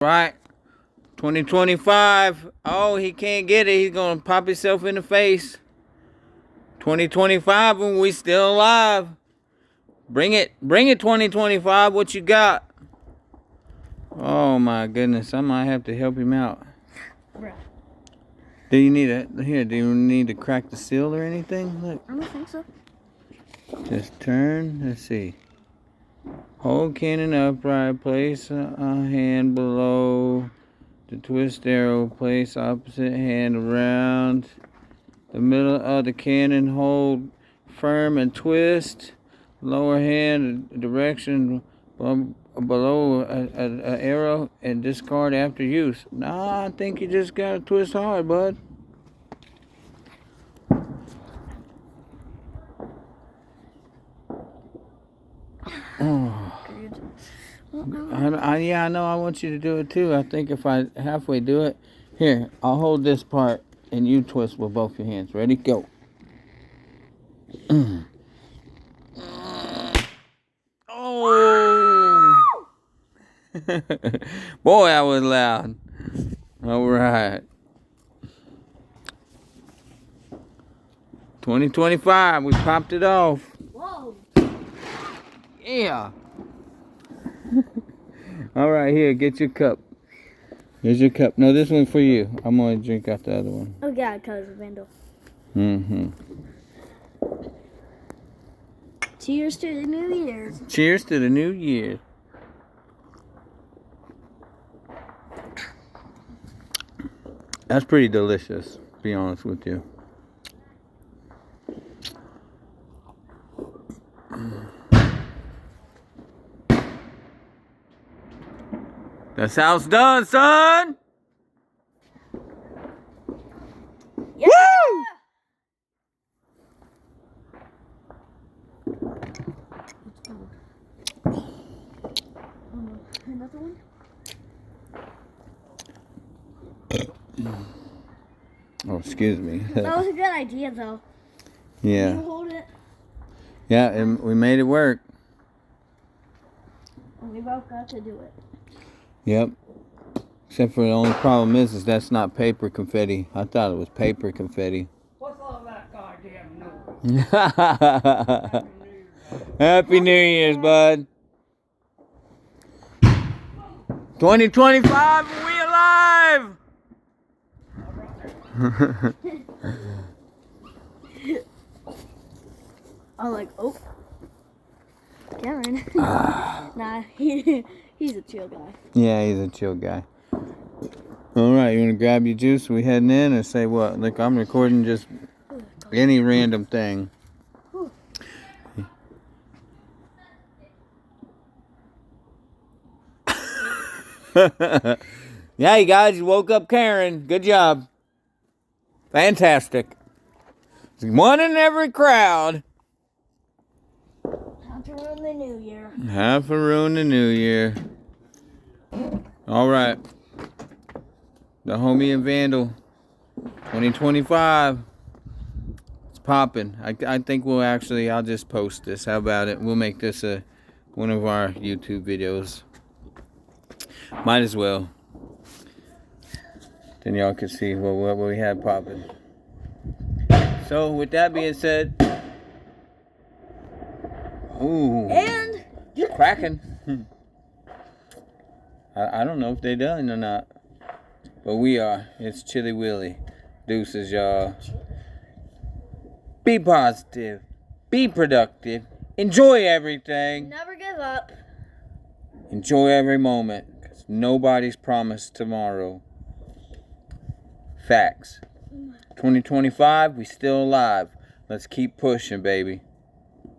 Right. 2025. Oh, he can't get it. He's gonna pop himself in the face. 2025 when we still alive. Bring it 2025. What you got? Oh my goodness, I might have to help him out. Bruh. Do you need to crack the seal or anything? Look. I don't think so. Just turn. Let's see. Hold cannon upright. Place a hand below the twist arrow. Place opposite hand around the middle of the cannon. Hold firm and twist. Lower hand direction below an arrow and discard after use. Nah, I think you just gotta twist hard, bud. Oh. Yeah, I know. I want you to do it too. I think if I halfway do it, here, I'll hold this part and you twist with both your hands. Ready? Go. Oh! Boy, that was loud. All right. 2025, we popped it off. Whoa. Yeah. All right, here, get your cup. Here's your cup. No, this one's for you. I'm going to drink out the other one. Oh, yeah, because of Vandal. Mm-hmm. Cheers to the New Year. Cheers to the New Year. That's pretty delicious, to be honest with you. That's how it's done, son! Yeah! Woo! Another one? Oh, excuse me. That was a good idea, though. Yeah. You hold it. Yeah, and we made it work. And we both got to do it. Yep. Except for the only problem is that's not paper confetti. I thought it was paper confetti. What's all that goddamn noise? Happy New Year's, bud. 2025, we alive! I'm like, oh. Cameron. Nah, he's a chill guy. Yeah, he's a chill guy. All right, you want to grab your juice? We heading in or say what? Look, I'm recording just any random thing. Yeah, you guys, you woke up Karen. Good job. Fantastic. One in every crowd. Time to ruin the New Year. Half a ruin the New Year. All right. The Homie and Vandal 2025. It's popping. I think I'll just post this. How about it? We'll make this one of our YouTube videos. Might as well. Then y'all can see what we had popping. So with that being said, ooh, And cracking. I don't know if they done or not, but we are. It's Chilly Willy. Deuces, y'all. Be positive. Be productive. Enjoy everything. never give up. Enjoy every moment, because nobody's promised tomorrow. Facts. 2025, we still alive. Let's keep pushing, baby.